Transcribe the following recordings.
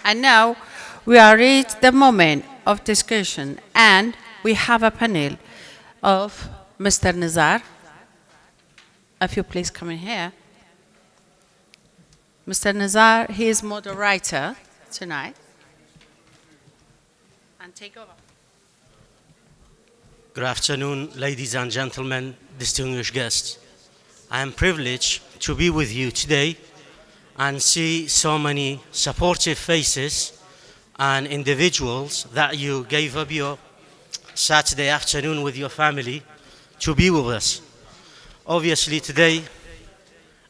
And now we are at the moment of discussion, and we have a panel of Mr. Nizar. If you please come in here. Mr. Nizar, he is moderator tonight. And take over. Good afternoon, ladies and gentlemen, distinguished guests. I am privileged to be with you today and see so many supportive faces and individuals that you gave up your Saturday afternoon with your family to be with us. Obviously today,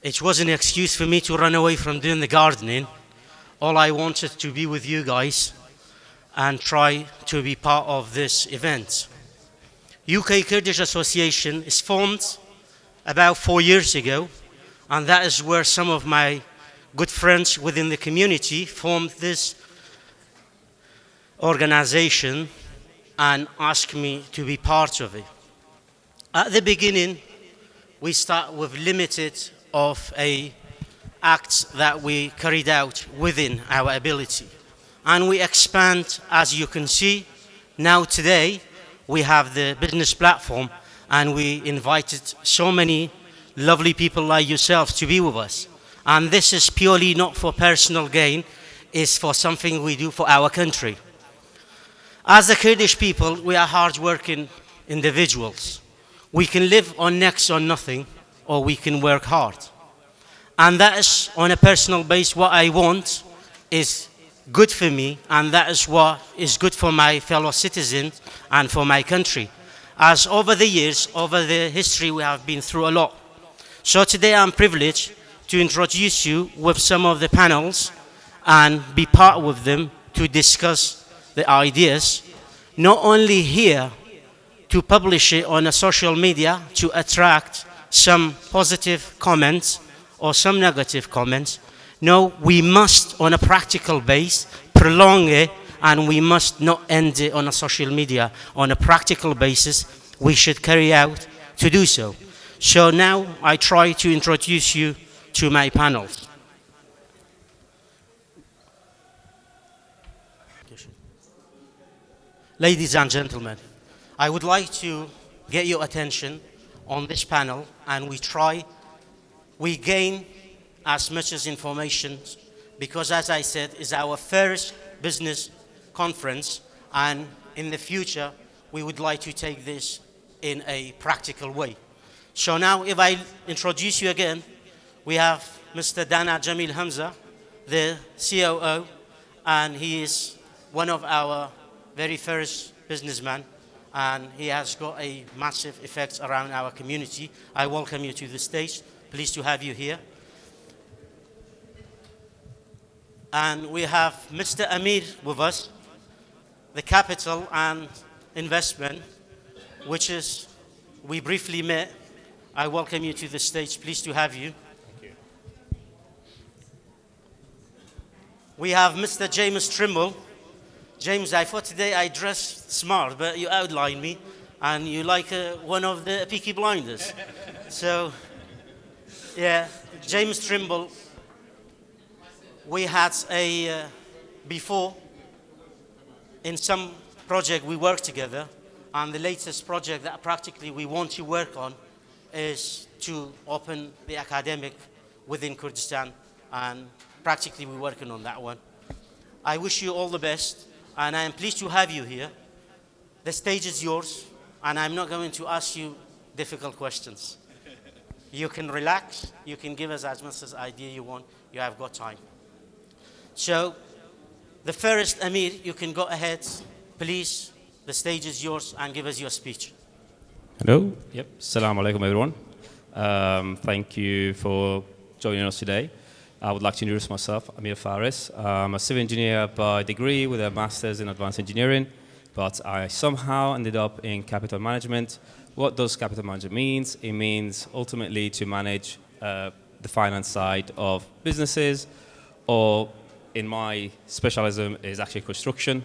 it was an excuse for me to run away from doing the gardening. All I wanted to be with you guys and try to be part of this event. UK Kurdish Association is formed about 4 years ago, and that is where some of my good friends within the community formed this organization and asked me to be part of it. At the beginning, we start with limited of acts that we carried out within our ability. And we expand, as you can see. Now today, we have the business platform, and we invited so many lovely people like yourself to be with us. And this is purely not for personal gain, it's for something we do for our country. As the Kurdish people, we are hard-working individuals. We can live on next or nothing, or we can work hard. And that is, on a personal base, what I want is good for me, and that is what is good for my fellow citizens and for my country. As over the years, over the history, we have been through a lot. So today I'm privileged to introduce you with some of the panels and be part with them to discuss the ideas, not only here to publish it on a social media to attract some positive comments or some negative comments. No, we must, on a practical base, prolong it, and we must not end it on a social media. On a practical basis, we should carry out to do so. So now I try to introduce you to my panels. Ladies and gentlemen, I would like to get your attention on this panel, and we gain as much as information, because as I said, it's our first business conference, and in the future we would like to take this in a practical way. So now if I introduce you again, we have Mr. Dana Jəmiil Hamza, the COO, and he is one of our very first businessmen, and he has got a massive effect around our community. I welcome you to the stage. Pleased to have you here. And we have Mr. Amir with us, the capital and investment, which is, we briefly met. I welcome you to the stage. Pleased to have you. Thank you. We have Mr. Jəyims Trimble. James, I thought today I dressed smart, but you outlined me, and you like one of the Peaky Blinders. So, yeah, Jəyims Trimble. We had before, in some project we worked together, and the latest project that practically we want to work on is to open the academic within Kurdistan, and practically we're working on that one. I wish you all the best, and I am pleased to have you here. The stage is yours, and I'm not going to ask you difficult questions. You can relax, you can give us as much as idea you want, you have got time. So, the first, Amir, you can go ahead, please. The stage is yours, and give us your speech. Hello. Yep. Assalamu alaikum, everyone. Thank you for joining us today. I would like to introduce myself. Amir Faris. I'm a civil engineer by degree with a master's in advanced engineering, but I somehow ended up in capital management. What does capital management mean? It means ultimately to manage the finance side of businesses, or in my specialism is actually construction.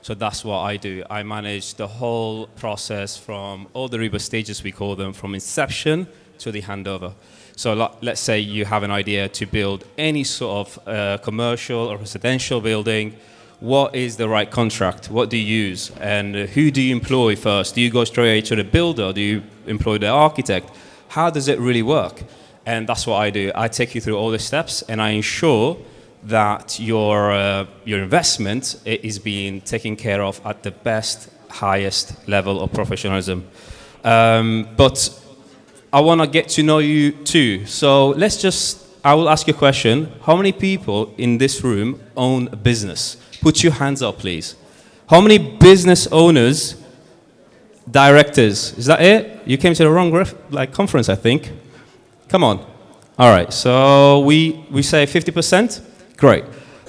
So that's what I do. I manage the whole process from all the rebus stages, we call them, from inception to the handover. So let's say you have an idea to build any sort of commercial or residential building. What is the right contract? What do you use? And who do you employ first? Do you go straight to the builder? Do you employ the architect? How does it really work? And that's what I do. I take you through all the steps and I ensure that your investment is being taken care of at the best, highest level of professionalism. But I want to get to know you too. So I will ask you a question. How many people in this room own a business? Put your hands up, please. How many business owners, directors? Is that it? You came to the wrong conference, I think. Come on. All right, so we say 50%? Great.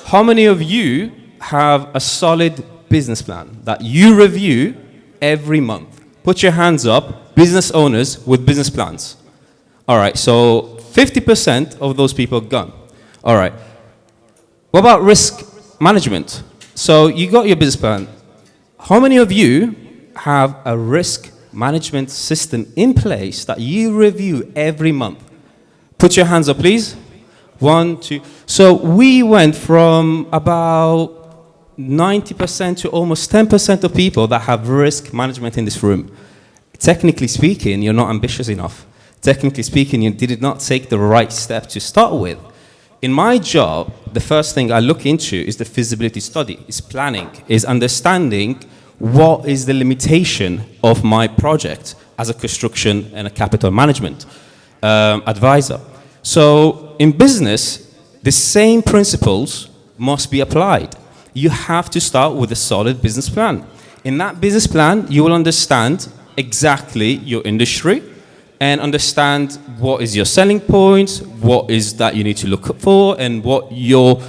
How many of you have a solid business plan that you review every month? Put your hands up, business owners with business plans. All right, so 50% of those people gone. All right. What about risk management? So you got your business plan. How many of you have a risk management system in place that you review every month? Put your hands up, please. 1, 2. So we went from about 90% to almost 10% of people that have risk management in this room. Technically speaking, you're not ambitious enough. Technically speaking, you did not take the right step to start with. In my job, the first thing I look into is the feasibility study, is planning, is understanding what is the limitation of my project as a construction and a capital management advisor. So in business, the same principles must be applied. You have to start with a solid business plan. In that business plan, you will understand exactly your industry and understand what is your selling points, what is that you need to look for, and what your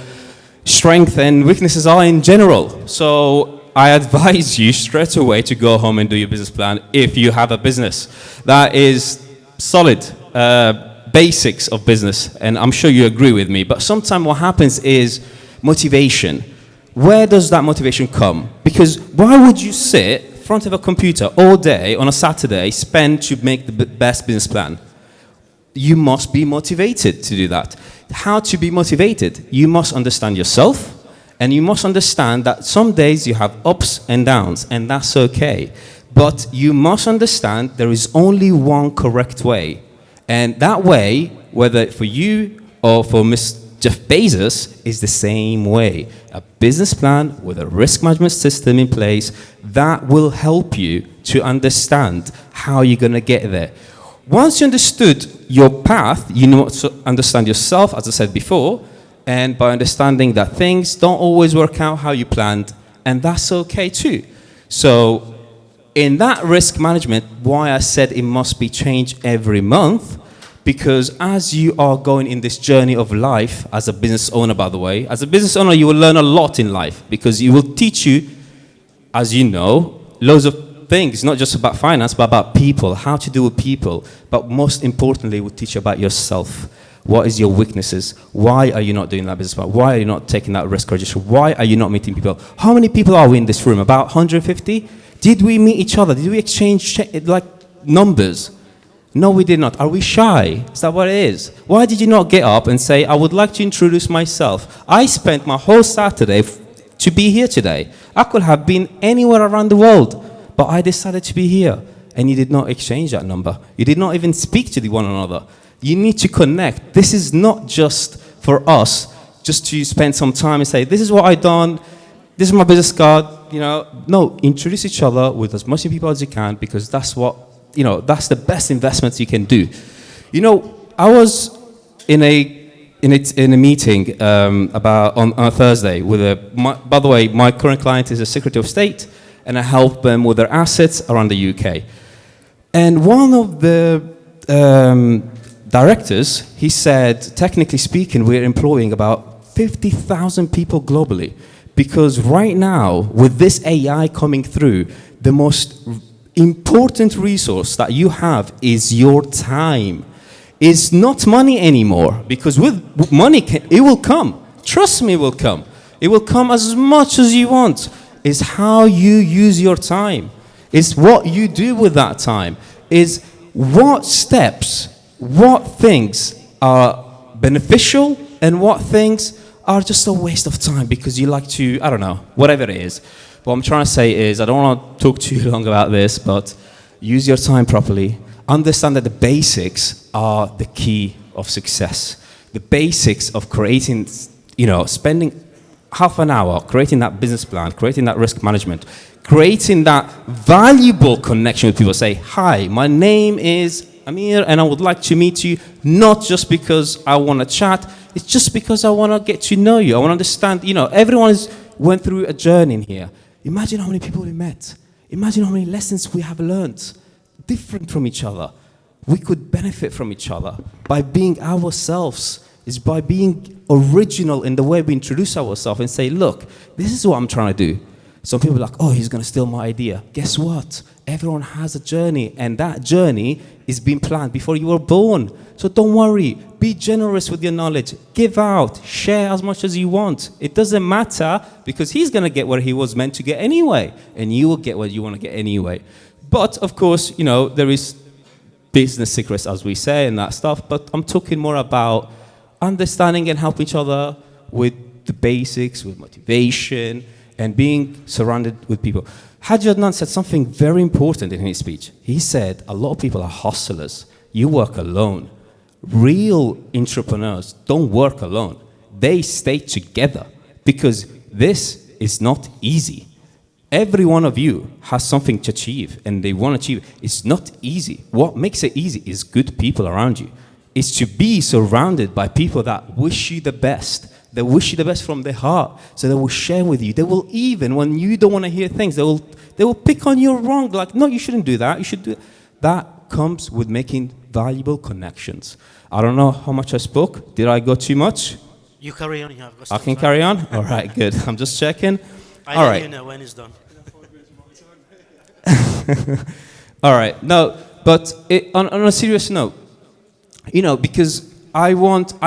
strengths and weaknesses are in general. So I advise you straight away to go home and do your business plan if you have a business. That is solid basics of business, and I'm sure you agree with me. But sometimes what happens is motivation. Where does that motivation come? Because why would you sit in front of a computer all day on a Saturday, spend to make the best business plan? You must be motivated to do that. How to be motivated? You must understand yourself, and you must understand that some days you have ups and downs, and that's okay. But you must understand there is only one correct way. And that way, whether for you or for Mr. Jeff Bezos, is the same way. A business plan with a risk management system in place that will help you to understand how you're going to get there. Once you understood your path, you know to understand yourself, as I said before, and by understanding that things don't always work out how you planned, and that's okay too. So in that risk management, why I said it must be changed every month, because as you are going in this journey of life, as a business owner, by the way, as a business owner, you will learn a lot in life, because it will teach you, as you know, loads of things, not just about finance, but about people, how to deal with people. But most importantly, it will teach you about yourself. What is your weaknesses? Why are you not doing that business plan? Why are you not taking that risk register? Why are you not meeting people? How many people are we in this room? About 150? Did we meet each other? Did we exchange numbers? No, we did not. Are we shy? Is that what it is? Why did you not get up and say, I would like to introduce myself? I spent my whole Saturday to be here today. I could have been anywhere around the world, but I decided to be here. And you did not exchange that number. You did not even speak to one another. You need to connect. This is not just for us, just to spend some time and say, this is what I've done, this is my business card, No, introduce each other with as much people as you can, because that's what, that's the best investments you can do. I was in a meeting about on a Thursday with by the way, my current client is a Secretary of State, and I help them with their assets around the UK. And one of the directors, he said, technically speaking, we're employing about 50,000 people globally, because right now, with this AI coming through, the most important resource that you have is your time. It's not money anymore, because with money, it will come. Trust me, it will come. It will come as much as you want. It's how you use your time. It's what you do with that time. It's what steps what things are beneficial and what things are just a waste of time because you like to, I don't know, whatever it is. What I'm trying to say is, I don't want to talk too long about this, but use your time properly. Understand that the basics are the key of success. The basics of creating, spending half an hour, creating that business plan, creating that risk management, creating that valuable connection with people. Say, hi, my name is Amir, and I would like to meet you, not just because I want to chat, it's just because I want to get to know you. I want to understand, everyone went through a journey in here. Imagine how many people we met. Imagine how many lessons we have learned, different from each other. We could benefit from each other by being ourselves, is by being original in the way we introduce ourselves and say, look, this is what I'm trying to do. Some people are like, oh, he's going to steal my idea. Guess what? Everyone has a journey, and that journey is being planned before you were born. So don't worry. Be generous with your knowledge. Give out. Share as much as you want. It doesn't matter because he's going to get what he was meant to get anyway, and you will get what you want to get anyway. But, of course, there is business secrets, as we say, and that stuff. But I'm talking more about understanding and helping each other with the basics, with motivation, and being surrounded with people. Haji Adnan said something very important in his speech. He said, a lot of people are hustlers. You work alone. Real entrepreneurs don't work alone. They stay together because this is not easy. Every one of you has something to achieve and they want to achieve. It's not easy. What makes it easy is good people around you. It's to be surrounded by people that wish you the best. They wish you the best from their heart. So they will share with you. They will even, when you don't want to hear things, they will pick on you wrong. Like, no, you shouldn't do that. You should do it. That comes with making valuable connections. I don't know how much I spoke. Did I go too much? You carry on. I can carry on? All right, good. I'm just checking. All right. You know when it's done. All right. No, but on a serious note, because I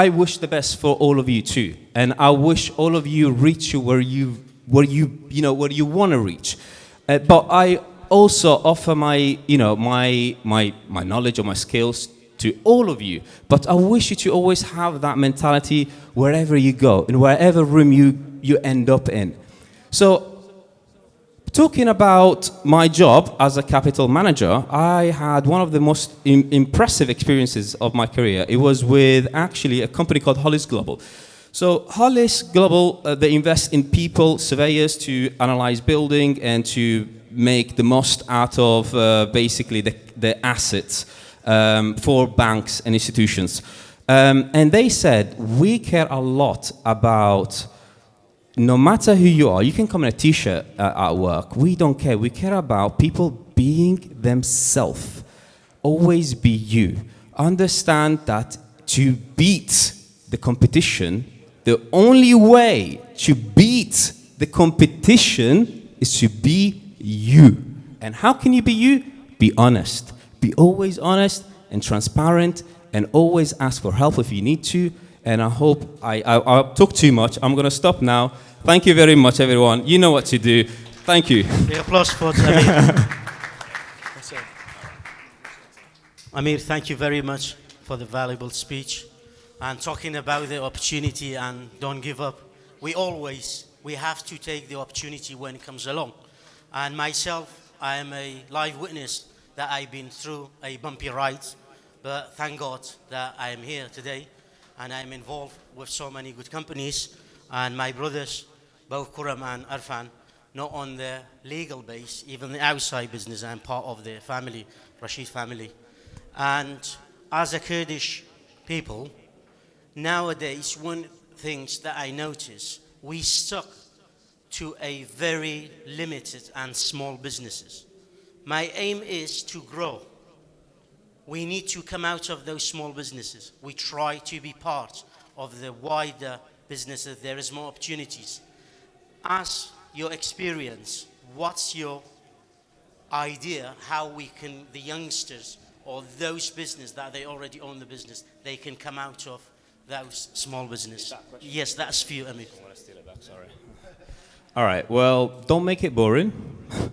wish the best for all of you too, and I wish all of you reach where you want to reach. But I also offer my knowledge or my skills to all of you. But I wish you to always have that mentality wherever you go, in wherever room you end up in. So, talking about my job as a capital manager, I had one of the most impressive experiences of my career. It was with actually a company called Hollis Global. So Hollis Global, they invest in people, surveyors, to analyze building and to make the most out of basically the assets for banks and institutions. And they said, we care a lot about, no matter who you are, you can come in a t-shirt at work. We don't care. We care about people being themselves. Always be you. Understand that to beat the competition, the only way to beat the competition is to be you. And how can you be you? Be honest. Be always honest and transparent, and always ask for help if you need to. And I hope I talked too much. I'm going to stop now. Thank you very much, everyone. You know what to do. Thank you. Big applause for Jəmiil. Amir, thank you very much for the valuable speech and talking about the opportunity and don't give up. We have to take the opportunity when it comes along. And myself, I am a live witness that I've been through a bumpy ride, but thank God that I am here today. And I'm involved with so many good companies, and my brothers, both Kuram and Arfan, not on the legal base, even the outside business. I'm part of the family, Rashid family. And as a Kurdish people, nowadays, one thing that I notice, we stuck to a very limited and small businesses. My aim is to grow. We need to come out of those small businesses. We try to be part of the wider businesses. There is more opportunities. As your experience, what's your idea how we can, the youngsters or those business that they already own the business, they can come out of those small business? Yes, that's for you, Amir. I want to steal it back, sorry. All right, well, don't make it boring,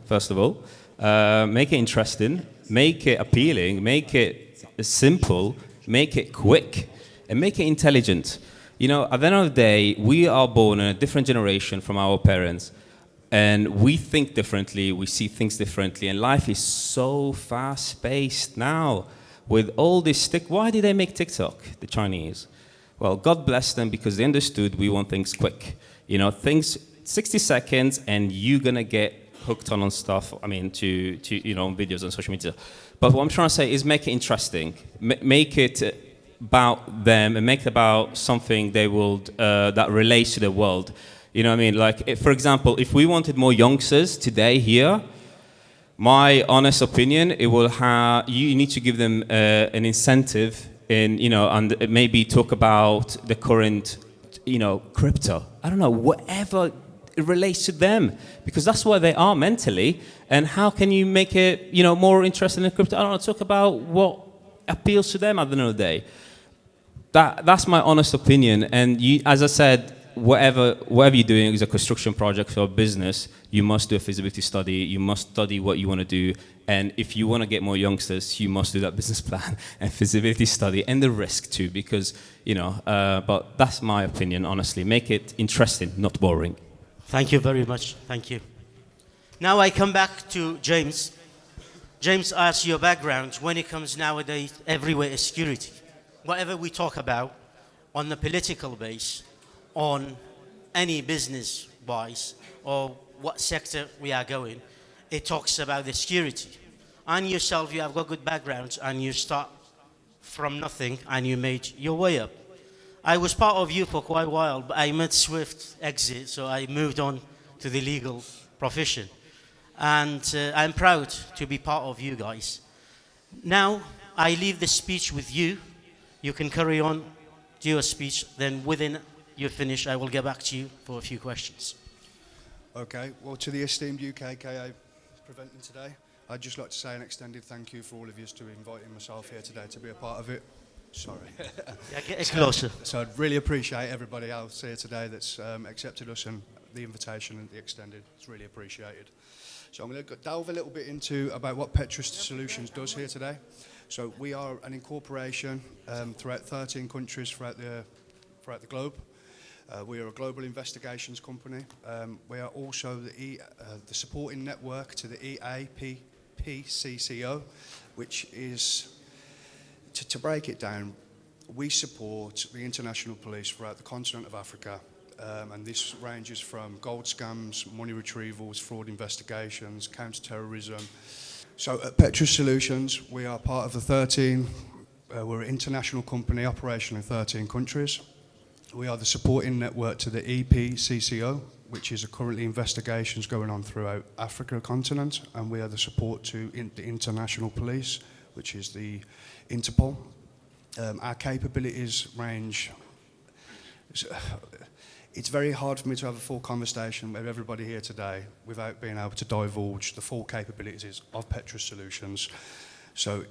first of all. Make it interesting. Make it appealing, make it simple, make it quick, and make it intelligent. You know, at the end of the day, we are born in a different generation from our parents, and we think differently, we see things differently, and life is so fast-paced now. With all this why did they make TikTok, the Chinese? Well, God bless them, because they understood we want things quick. You know, things 60 seconds, and you're gonna get hooked on stuff. I mean, to you know, videos on social media. But what I'm trying to say is make it interesting, make it about them, and make it about something they will that relates to the world. You know what I mean? Like, if, for example, if we wanted more youngsters today here, my honest opinion, it will have, you need to give them an incentive in, you know, and maybe talk about the current, you know, crypto. I don't know, whatever it relates to them, because that's where they are mentally. And how can you make it, you know, more interesting in crypto? I don't know, talk about what appeals to them at the end of the day. That's my honest opinion. And you, as I said, whatever you're doing is a construction project or business, you must do a feasibility study. You must study what you want to do. And if you want to get more youngsters, you must do that business plan and feasibility study, and the risk too, because, you know, but that's my opinion, honestly. Make it interesting, not boring. Thank you very much. Thank you. Now I come back to James. James, asks your background when it comes nowadays everywhere is security. Whatever we talk about on the political base, on any business-wise, or what sector we are going, it talks about the security. And yourself, you have got good backgrounds, and you start from nothing, and you made your way up. I was part of you for quite a while, but I made swift exit, so I moved on to the legal profession. And I'm proud to be part of you guys. Now, I leave the speech with you. You can carry on, do your speech, then within you finish, I will get back to you for a few questions. Okay, well, to the esteemed UKKA presenting today, I'd just like to say an extended thank you for all of you to inviting myself here today to be a part of it. Sorry. Yeah, get it closer. So I'd really appreciate everybody else here today that's accepted us and the invitation and the extended. It's really appreciated. So I'm going to delve a little bit into about what Pättrist Solutions does here today. So we are an incorporation throughout 13 countries throughout the globe. We are a global investigations company. We are also the supporting network to the EAPPCCO, which is, to break it down, we support the international police throughout the continent of Africa. And this ranges from gold scams, money retrievals, fraud investigations, counter-terrorism. So at Pättrist Solutions, we are part of the 13, we're an international company operational in 13 countries. We are the supporting network to the EPCCO, which is currently investigations going on throughout Africa continent, and we are the support to the international police, which is the Interpol. Our capabilities range. It's very hard for me to have a full conversation with everybody here today without being able to divulge the full capabilities of Pättrist Solutions. So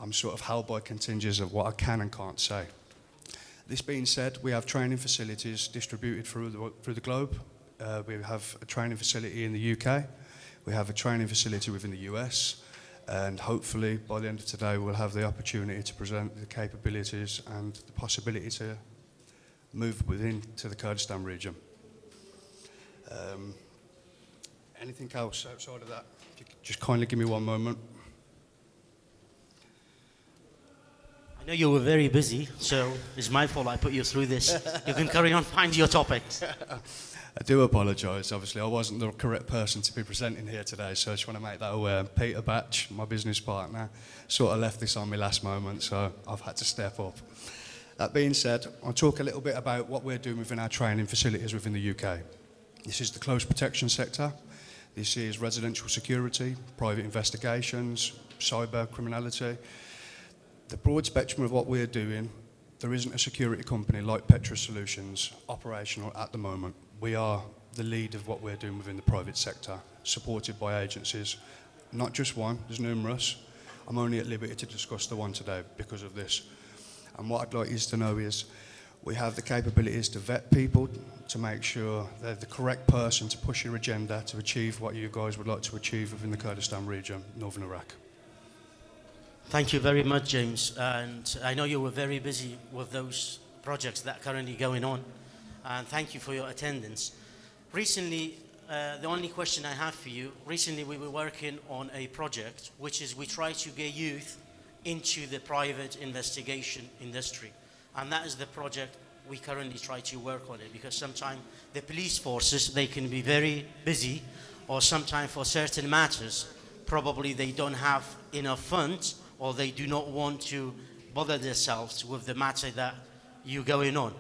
I'm sort of held by contingents of what I can and can't say. This being said, we have training facilities distributed through the globe. We have a training facility in the UK. We have a training facility within the US. And hopefully, by the end of today, we'll have the opportunity to present the capabilities and the possibility to move within to the Kurdistan region. Anything else outside of that? If you could just kindly give me one moment. I know you were very busy, so it's my fault I put you through this. You can carry on, find your topics. I do apologise. Obviously, I wasn't the correct person to be presenting here today, so I just want to make that aware. Peter Batch, my business partner, sort of left this on me last moment, so I've had to step up. That being said, I'll talk a little bit about what we're doing within our training facilities within the UK. This is the close protection sector. This is residential security, private investigations, cyber criminality. The broad spectrum of what we're doing, there isn't a security company like Pättrist Solutions operational at the moment. We are the lead of what we're doing within the private sector, supported by agencies. Not just one, there's numerous. I'm only at liberty to discuss the one today because of this. And what I'd like you to know is we have the capabilities to vet people, to make sure they're the correct person to push your agenda to achieve what you guys would like to achieve within the Kurdistan region, northern Iraq. Thank you very much, James. And I know you were very busy with those projects that are currently going on. And thank you for your attendance. Recently, the only question I have for you, recently we were working on a project, which is we try to get youth into the private investigation industry. And that is the project we currently try to work on it, because sometimes the police forces, they can be very busy, or sometimes for certain matters, probably they don't have enough funds, or they do not want to bother themselves with the matter that you're going on.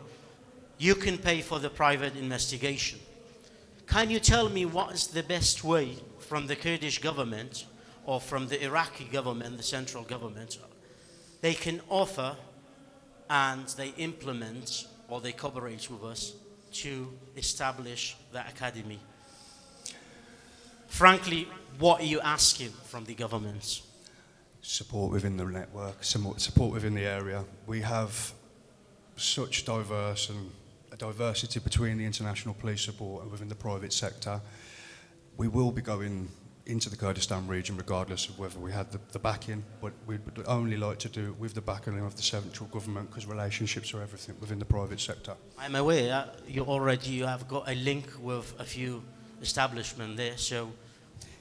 You can pay for the private investigation. Can you tell me what is the best way from the Kurdish government or from the Iraqi government, the central government, they can offer and they implement or they cooperate with us to establish the academy? Frankly, what are you asking from the government? Support within the network, support within the area. We have such a diversity between the international police support and within the private sector. We will be going into the Kurdistan region regardless of whether we had the backing, but we would only like to do it with the backing of the central government, because relationships are everything within the private sector. I'm aware you have got a link with a few establishments there, so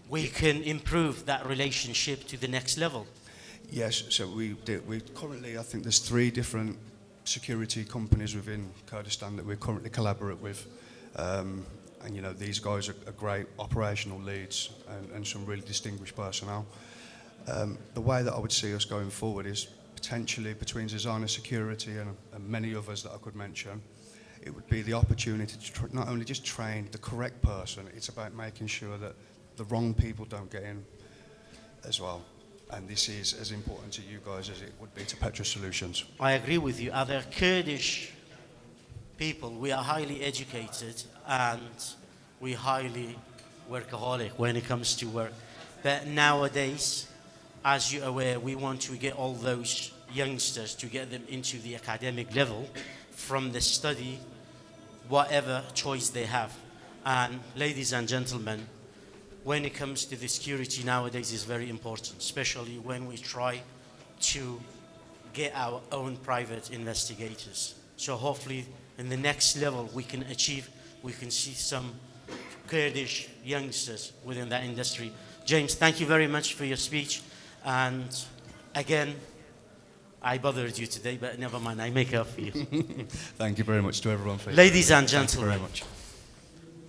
we can improve that relationship to the next level. Yes, so we currently, I think there's 3 different security companies within Kurdistan that we currently collaborate with. And you know, these guys are great operational leads and some really distinguished personnel. The way that I would see us going forward is potentially between designer security and many others that I could mention. It would be the opportunity to not only just train the correct person, it's about making sure that the wrong people don't get in as well. And this is as important to you guys as it would be to Petra Solutions. I agree with you. Other Kurdish people, we are highly educated and we highly workaholic when it comes to work. But nowadays, as you're aware, we want to get all those youngsters to get them into the academic level from the study, whatever choice they have. And ladies and gentlemen, when it comes to the security nowadays is very important, especially when we try to get our own private investigators. So hopefully in the next level we can see some Kurdish youngsters within that industry. James, thank you very much for your speech. And again, I bothered you today, but never mind, I make up for you. Thank you very much to everyone for Ladies and gentlemen, thank you very much.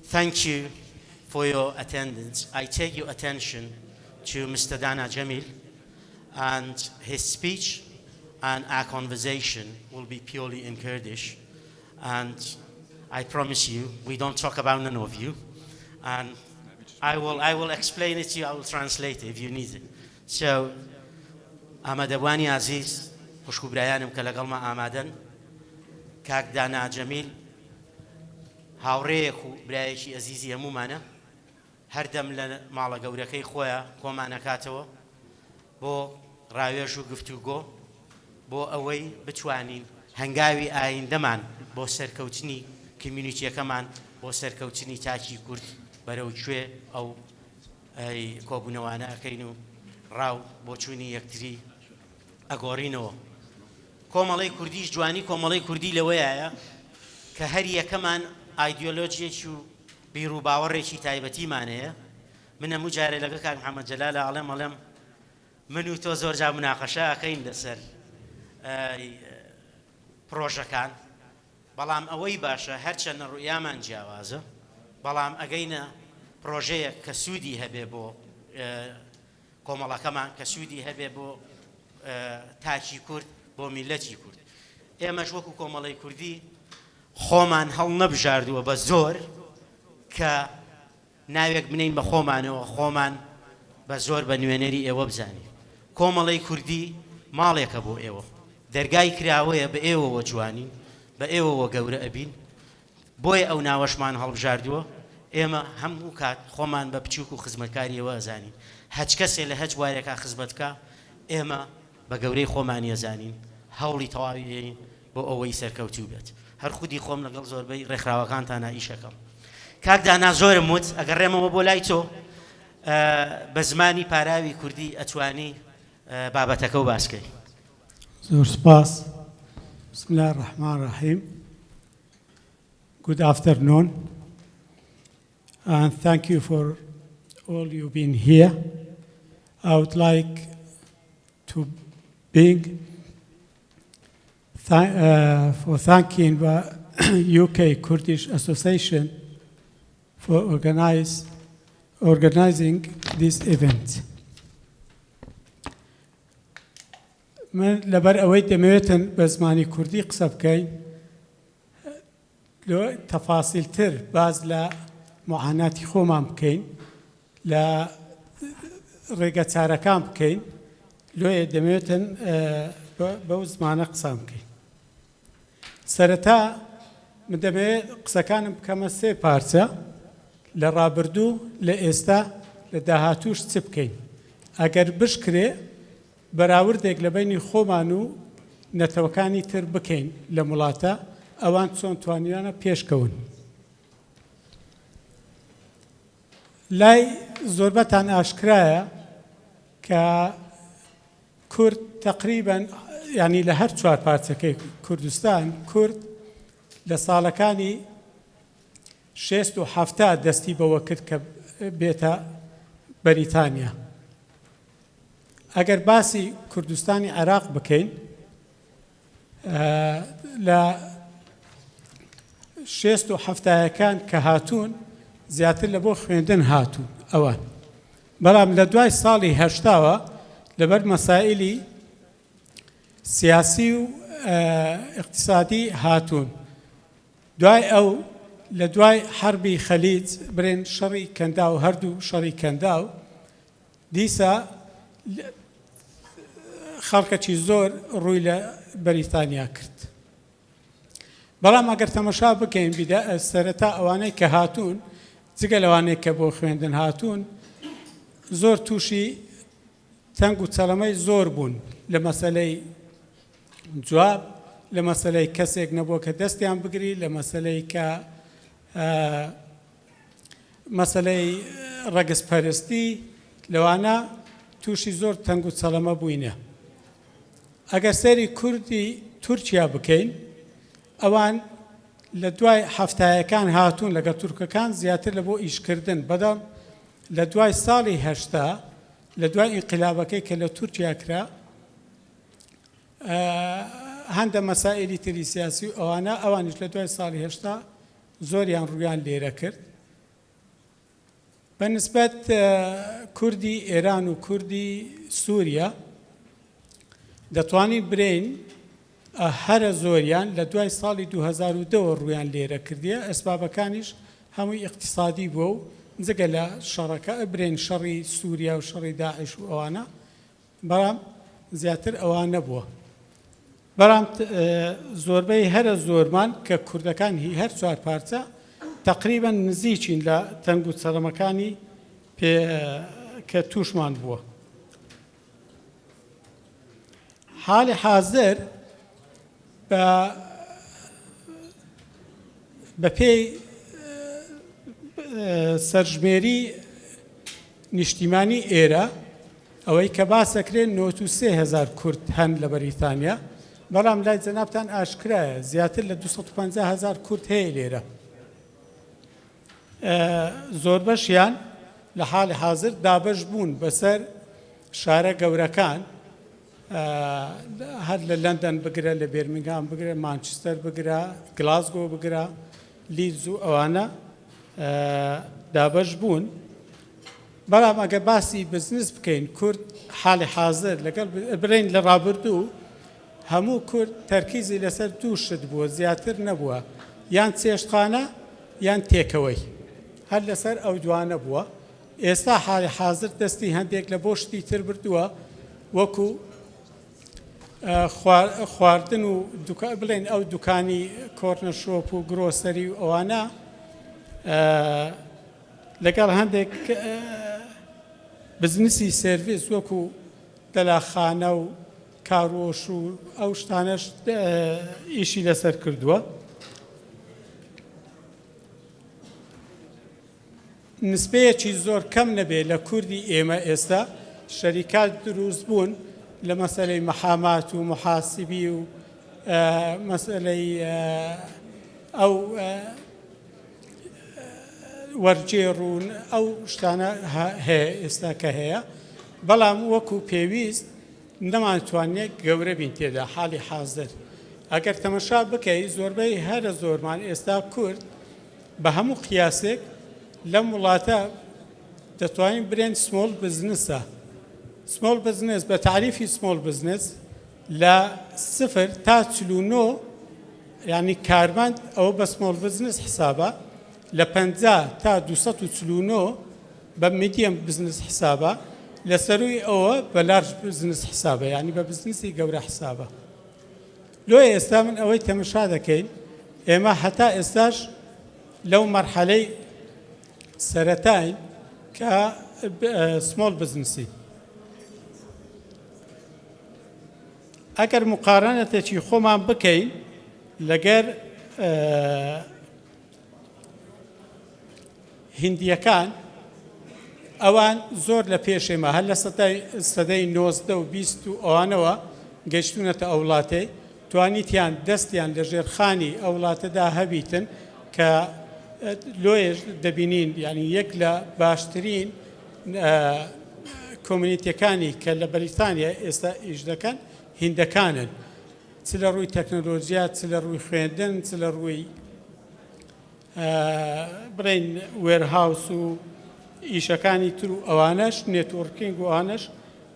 Thank you for your attendance. I take your attention to Mr. Dana Jəmiل, and his speech and our conversation will be purely in Kurdish. And I promise you, we don't talk about none of you. And I will explain it to you, I will translate it if you need it. So, ئامادەبوانی عزیز، خوشکوبرایانم کە لەگەڵما ئامادەن، کاک دانا جەمیل هاوڕێیەک و برایەکی ئەزیزی هەموومانە، هەردەم لە ماڵە گەورەکەی خۆیان کۆمانەکاتەوە بۆ ڕاوێژ و گفتوگۆ بۆ ئەوەی بتوانین هەنگاوی ئایندەمان بۆ سەرکەوتنی کمیونیتیەکەمان بۆ سەرکەوتنی تاکی کورد بەرەو کوێ ئەو کۆبوونەوانە ئەەکەین و ڕاو بۆ چوونی یەکتری ئەگۆڕینەوە. کۆمەڵەی کوردیش جوانی کۆمەڵەی کوردی لەوەیە کە هەریەکەمان ئایدیۆلۆجیەکی و بیر و باوەڕێکی تایبەتیمانەیە. من هەموو جارێ لەگەڵ کاک محەممەد جەلالە ئەڵێم من و تۆ زۆر جا مناقەشە ئەەکەین لەسەر پرۆژەکان، بەڵام ئەوەی باشە هەرچەندە ڕوویامان جیاوازە، بەڵام ئەگەینە پرۆژەیە کە سوودی هەبێ بۆ کۆمەڵەکەمان، کە سوودی هەبێ بۆ تاکی کورد، بۆ میلەتی کورد. ئێمەش وەکو کۆمەڵەی کوردی خۆمان هەڵ نەبژاردووە بە زۆر کە ناوێک بنین بە خۆمانەوە، خۆمان بە زۆر بە نوێنەری ئێوە بزانین. کۆمەڵەی کوردی ماڵێکە بۆ ئێوە، دەرگای کراوەیە بە ئێوەوە جوانین، بە ئێوەوە گەورە ئەبین، بۆیە ئەو ناوەشمان هەڵبژاردووە. ئێمە هەموو کات خۆمان بە بچووک و خزمەتکاریەوە ئەزانین. هەچ کەسێ لە هەچ وارێکا خزمەتکە ئێمە بە گەورەی خۆمانی ئەزانین، هەوڵی تەواوی دێنین بۆ ئەوەی سەرکەوتوو بێت. هەر خودی خۆم لەگەڵ زۆربەی ڕێکخراوەکانتانە ئیشەکەم. کاک دانا زۆرم وت ئەگەڕێمەوە بۆ لای تۆ بە زمانی پاراوی کوردی ئەتوانی بابەتەکە و باسکەی. زۆر سپاس. بسم الله الرحمن الرحیم. Good afternoon and thank you for all you being here. I would like to for thanking the UK Kurdish Association for organizing this event. من لەبەر ئەوەی دەمەوێتن بە زمانی کوردی قسە بکەین لۆ تەفاسیلتر باز لە معاناتی خۆمان بکەین لە ڕێگە چارەکان بکەین لۆیە دەمەوێتن بەو زمانە قسە بکەین. سەرەتا من دەمەوێت قسەکانم بکەمە سێ پارچە لە ڕابردوو لە ئێستا لە داهاتووش چ بکەین. ئەگەر بشکرێ بەراوردێک لە بینی خۆمان و نەتەوەکانی تر بکەین لە وڵاتە ئەوان چۆن توانیانە پێشکەون. لای زۆربەتان ئاشکرایە کە کورد تقریباً یعنی لە هەر چوار پارچەکەی کوردستان کورد لە ساڵەکانی 67 دەستی بەوە کرد کە بێتە بەریتانیا. ئەگەر باسی کوردستانی عێراق بکەین لە 67یەکان کە هاتوون زیاتر لە بۆ خوێندن هاتوون ئەوان. بەڵام لە دوای ساڵی هەشتاوە لەبەر مەسائلی سیاسی و اقتصادی هاتوون. دوای ئەو لە دوای حربی خەلیج برێن شەڕی کەندا و هەردوو شەڕی کەندا و دیسە خەڵکەکی زۆر ڕووی لە بەریتانیا کرد. بەڵام ئەگەر تەمەشا بکەین سەرەتا ئەوانەی کە هاتوون جگە لەوانەی کە بۆ خوێندن هاتوون زۆر تووشی تەنگ و چەڵەمەی زۆر بوون لە مەسەلەی جواب، لە مەسەلەی کەسێک نەبووە کە دەستیان بگری، لە مەسەلەی کە مەسەلەی ڕەگەزپەرستی لەوانە تووشی زۆر تەنگ و چەڵەمە بووینە. ئەگەر سەیری کوردی تورکیا بکەین ئەوان لە دوای هەفتایەکان هاتوون لەگە تورکەکان زیاتر لە بۆ ئیشکردن. بەدەم لە دوای ساڵی هەشتا لە دوای ئینقلابەکەی کە لە تورکیا کرا هەندە مەسائلی تری سیاسی و ئەوانیش لە دوای ساڵی هەشتا زۆریان ڕوویان لێرە کرد. بەنسبەت کوردی ئێران و کوردی سووریا دەتوانین برین هەرە زۆریان لە دوای ساڵی 2002 ڕوویان لێرە کردیە. ئەسبابەکانیش هەمووی اقتصادی بووە و جگە لە شەڕەکە برین شەڕی سووریا و شەڕی داعش و ئەوانە بەڵام زیاتر ئەوان نەبووە. بەڵام زۆربەی هەرە زۆرمان کە کوردەکان هەر چوار پارچە تقریبا نزیکین لە تەنگ و چەڵەمەکانی کە تووشمان بووە. حالی حاضر بە پێی سەرژمێری نیشتیمانی ئێرە ئەوەی کە باسەکرێن 93,000 کورد هەن لە بەریتانیا، بەڵام لای جەنابتان ئاشکرایە زیاتر لە 250,000 کورد هەیە لێرە. زۆربەشیان لە حالی حاضر دابەش بوون بەسەر شارە گەورەکان، هەر لە لەندەن بگرە، لە بێرمینگهام بگرە، مانچستەر بگرە، گلاسگۆ بگرە، لیدز و ئەوانە دابەش بوون. بەڵام ئەگە باسی بزنس بکەین کورد حالی حاضر لەگەڵ برین لە ڕابردوو هەموو کورد تەرکیزی لەسەر دوو شت بووە، زیاتر نەبووە، یان چێشتخانە یان تێکەوەی، هەر لەسەر ئەو دوانە بووە. ئێستا حالی حاضر دەستی هەندێک لە بۆ شتی تر بردووە وەکو خواردن و بڵێن ئەو دوکانی کۆرنە شۆپ و گرۆسەری و ئەوانە لەگەڵ هەندێک بزنسی سێرویس وەکو دەلاخانە و کارۆش و ئەو شتانەش ئیشی لەسەر کردووە. نسبەیەکی زۆر کەم نەبێ لە کوردی ئێمە ئێستا شەریکات دروست بوون لە مەسەلەی مەحامات و محاسبی و مەسەلەی ئەو وەرجێڕون ئەو شتانە هەیە ئێستا کە هەیە بەڵام وەکو پێویست نەمانتوانێت گەورە بین تێدا حاڵی حازر ئەگەر تەمەشا بکەی زۆربەی هەرە زۆرمان ئێستا کورد بە هەموو قیاسێک لەم وڵاتە دەتوانین برێن سمۆڵ بزنسە سمۆڵ بزنس بە تعریفی سمۆڵ بزنس لە 0 تا 49 یعنی کارمەند ئەوە بە سمۆڵ بزنس حسابە لە 50 تا 249 بە میدیەم بزنس حسابە لە سەروی ئەوە بە لارج بزنس حسابە یعنی بە بزنسی گەورە حسابە لۆی ئێستا من ئەوەی تەمەشا دەکەین ئێمە هەتا ئێستاش لەو مەرحەلەی سەرەتاین کە سمۆڵ بزنسی ئەگەر مقارنەتێکی خۆمان بکەین لەگەر هیندیەکان ئەوان زۆر لە پێشێمە هەر لە سەدەی 90 و 20 و ئەوانەوە گەیشتونەتە ئەو وڵاتەی توانیتیان دەستیان لە ژێرخانی ئەو وڵاتەدا هەبیتن کە لۆیش دەبینین یعنی یەک لە باشترین کۆمیونیتیەکانی کە لە بەریتانیا ئێستا ئیش دەکەن هیندەکانن چ لە ڕووی تەکنۆلۆژیا چ لە ڕووی خوێندن چ لە ڕووی بڕین وێرهاوس و ئیشەکانی تر و ئەوانەش نێتوەرکینگ و ئەوانەش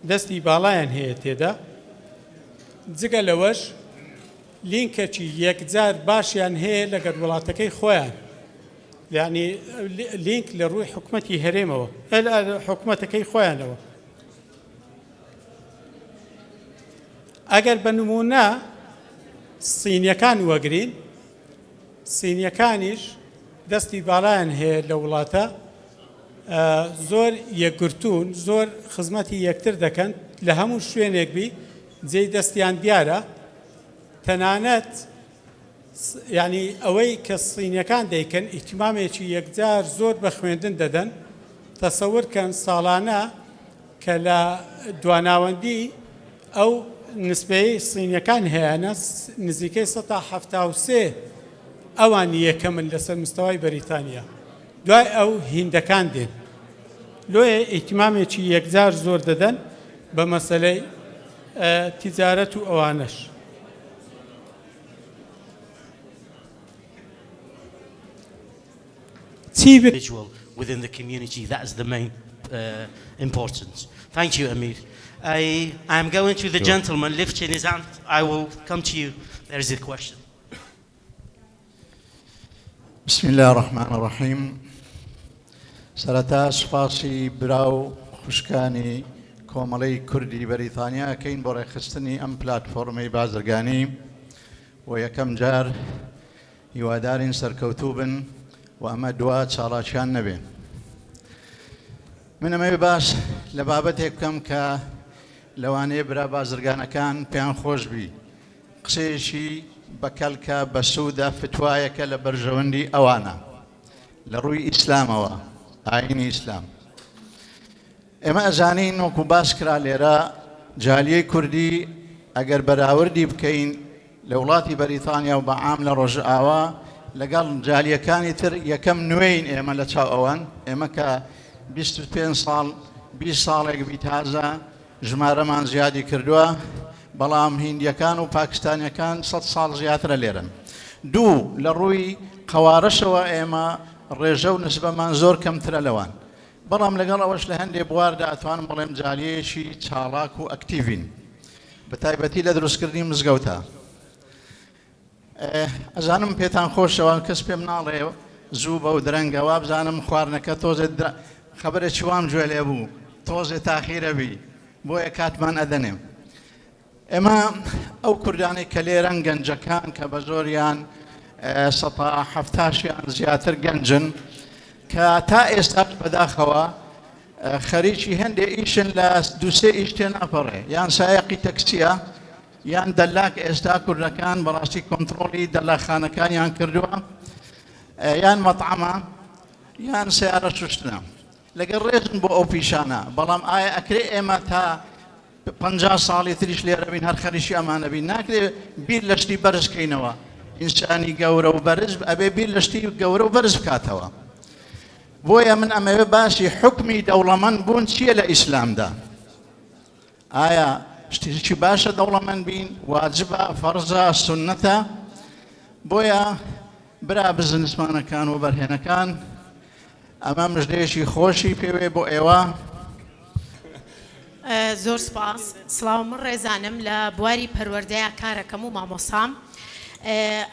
دەستی باڵایان هەیە تێدا جگە لەوەش لینکێکی یەکجار باشیان هەیە لەگەڵ وڵاتەکەی خۆیان یعنی لینک لە ڕووی حکومەتی هەرێمەوە حکومەتەکەی خۆیانەوە ئەگەر بە نمونە سینیەکان وەگرین سینیەکانیش دەستی باڵایان هەیە لە وڵاتە زۆر یەکگرتوون زۆر خزمەتی یەکتر دەکەن لە هەموو شوێنێکبی جێی دەستیان دیارە تەنانەت یعنی ئەوەی کە سینیەکان دەیکەن ئیتیمامێکی یەکجار زۆر بە خوێندن دەدەن تەسەورکەن ساڵانە کە لە دواناوەندی ئەو نسبەی سینیەکان هەیەنە نزیکەی 173 ئەوان یەکەمن لەسەر مستەوای بەریتانیا دوای ئەو هیندەکان دێن لۆیە ئیتیمامێکی یەکجار زۆر دەدەن بە مەسەلەی تیجارەت و ئەوانەش individual within the community. That is the main importance. Thank you, Amir. I am going to the gentleman lifting his hand. I will come to you. There is a question. بسم الله الرحمن الرحيم. سرتا سپاسی براو خوشکانی کۆمەڵەی کوردی بەریتانیا کەین بۆ ڕێخستنی ئەم پلاتفۆرمی بازرگانی و یەکەم جار هیوادارین سەرکەوتوو بن و ئەمە دوا چاڵاکیان نەبێن. من ئەمەوێ باس لە بابەتێک بکەم کە لەوانەیە برا بازرگانەکان پێیان خۆش بی قسەیەکی بەکەلکە بەسوودە فتوایەکە لە بەرژەوەندی ئەوانە لە ڕووی ئیسلامەوە ئاینی ئیسلام. ئێمە ئەزانین وەکو باس کرا لێرە جالیەی کوردی ئەگەر بەراوردی بکەین لە وڵاتی بەریتانیا و بەعام لە ڕۆژئاوا لەگەڵ جالیەکانی تر یەکەم نوێین ئێمە لە چاو ئەوان ئێمە کە 25 ساڵ 20 ساڵێک بی تازە ژمارەمان زیادی کردووە بەڵام هیندیەکان و پاکستانیەکان 100 ساڵ زیاترە لێرن. دوو لە ڕووی قەوارەشەوە ئێمە ڕێژە و نسبەمان زۆر کەمترە لەوان بەڵام لەگەڵ ئەوەش لە هەندێک بواردا ئەتوانم بڵێم جالیەیەکی چاڵاک و ئەکتیڤین بە تایبەتی لە دروستکردنی مزگەوتە. ئەزانم پێتان خۆشەوە کەس پێم ناڵێ زوو بە و درەنگەوە بزانم خواردنەکە تۆزێت خەبەرێکی وام گوێ لێ بوو تۆزێ تاخیرە بی بۆیە کاتمان ئەدەنێم. ئێمە ئەو کوردانی کە لێرەن گەنجەکان کە بە زۆریان 170 زیاتر گەنجن کە تا ئێستا بەداخەوە خەریکی هەندێک ئیشن لە دووسێ ئیش تێ ناپەڕێ یان سایەقی تەکسیە یان دەلاک ئێستا کوردەکان بەڕاستی کۆنتڕۆلی دەلاخانەکانیان کردووە یان مەطعەمە یان سیارە شوشتنە لەگەڵ ڕێزن بۆ ئەو پیشانە بەڵام ئایا ئەکرێ ئێمە تا 50 ساڵی تریش لێرە بین هەر خەریشی ئەمانە بین ناکرێت بیر لە شتی بەرزکەینەوە ئینسانی گەورە و بەرز ئەبێ بیر لە شتی گەورە و بەرز بکاتەوە بۆیە من ئەمەوێ باسی حکمی دەوڵەمەند بوون چییە لە ئیسلامدا ئایا شتێکی باشە دەوڵەمەند بین واجبە فەرزە سونەتە بۆیە برا بزنسمانەکان و بەرهێنەکان ئەمە مژدەیەکی خۆشی پێوێ بۆ ئێوە زۆر سپاس سڵاو من ڕێزانم لە بواری پەروەردەیە کارەکەم و مامۆسام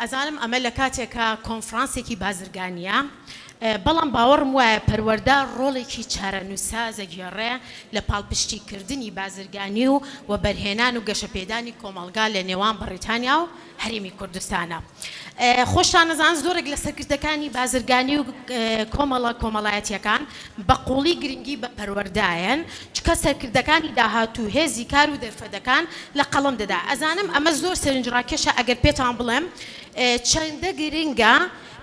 ئەزانم ئەمە لە کاتێکە کۆنفرانسێکی بازرگانیە بەڵام باوەڕم وایە پەروەردە ڕۆڵێکی چارەنووسا زەگێڕێ لە پاڵپشتیکردنی بازرگانی و بەرهێنان و گەشەپێدانی کۆمەڵگا لە نێوان بەریتانیا و هەرێمی کوردستانە خۆشتان نەزان زۆرێک لە سەرکردەکانی بازرگانی و کۆمەڵایەتیەکان بە قوڵی گرنگی بە پەروەردایەن چکە سەرکردەکانی داهاتوو هێزی کار و دەرفەتەکان لە قەڵم دەدا ئەزانم ئەمە زۆر سەرنجڕاکێشە ئەگەر پێتان بڵێم چەندە گرنگە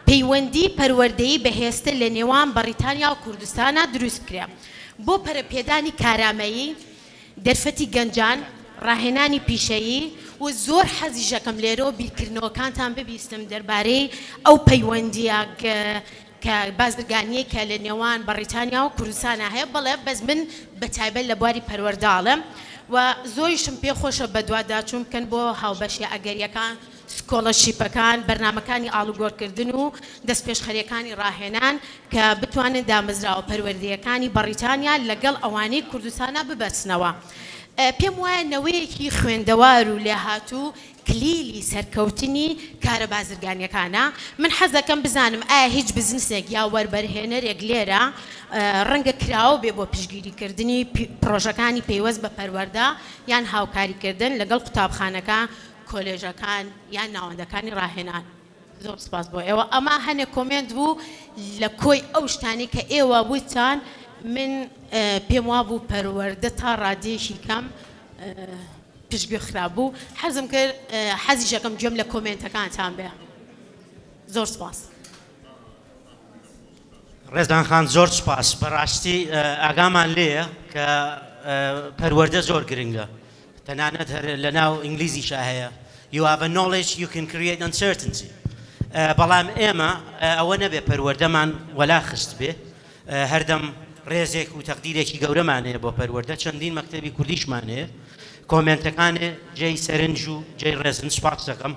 پەیوەندی پەروەردەیی بەهێزتر لە نێوان بەریتانیا و کوردستانە دروست بکرێ بۆ پەرەپێدانی کارامەیی دەرفەتی گەنجان ڕاهێنانی پیشەیی و زۆر حەزی ژەکەم لێرەوە بیرکردنەوەکانتان ببیستم دەربارەی ئەو پەیوەندیە کە بازرگانیە کە لە نێوان بەریتانیا و کوردستانە هەیە بەڵێ بەس من بەتایبەت لە بواری پەروەرداڵم و زۆریشم پێ خۆشە بە دوواداچوون بکەن بۆ هاوبەشی ئەگەریەکان سکۆڵەرشیپەکان بەرنامەکانی ئاڵوگۆڕکردن و دەستپێشخەریەکانی ڕاهێنان کە بتوانن دامەزراوە پەروەردەیەکانی بەریتانیا لەگەڵ ئەوانەی کوردستانە ببەچنەوە پێم وایە نەوەیەکی خوێندەوار و لێهاتوو کلیلی سەرکەوتنی کارە بازرگانیەکانە من حەز دەکەم بزانم ئایا هیچ بزنسێک یا وەربەرهێنەرێک لێرە ڕەنگە کراوە بێ بۆ پشتگیریکردنی پرۆژەکانی پەیوەست بە پەروەردە یان هاوکاریکردن لەگەڵ قوتابخانەکە کۆلێژەکان یان ناوەندەکانی ڕاهێنان زۆر سپاس بۆ ئێوە ئەمە هەنێک کۆمنت بوو لە کۆی ئەو شتانی کە ئێوە وتان من پێم وابوو پەروەردە تا ڕادێکی کەم پشتگوێ خراببوو حەزم کرد حەزی ژەکەم گوێم لە کۆمنتەکانتان بێ زۆر سپاس ڕێزان خان زۆر سپاس بەڕاستی ئاگامان لێیە کە پەروەردە زۆر گرنگە تەنانەت لە ناو ئینگلیزیشە هەیە you have a knowledge you can create uncertainty بەڵام ئێمە ئەوە نەبێ پەروەردەمان وەلا خست بێ هەردەم ڕێزێک و تەقدیرێکی گەورەمانەیە بۆ پەروەردە چەندین مەکتەبی کوردیشمانەیە کۆمنتەکانێ جێی سەرنج و جێی ڕێزن سپاس دەکەم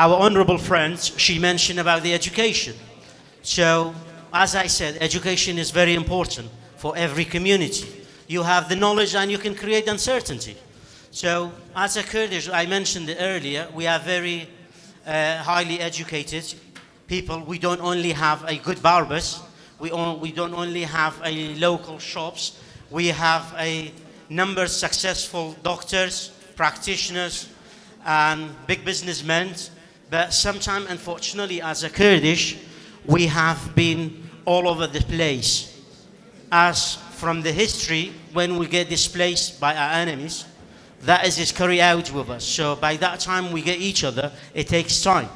our honourable friend she mentioned about the education so as I said education is very important for every community you have the knowledge and you can create uncertainty so as a Kurdish I mentioned it earlier we are very highly educated people we don't only have a good barbers we don't only have a local shops we have a number of successful doctors practitioners and big businessmen but sometimes unfortunately as a Kurdish we have been all over the place as from the history when we get displaced by our enemies that is carried out with us so by that time we get each other it takes time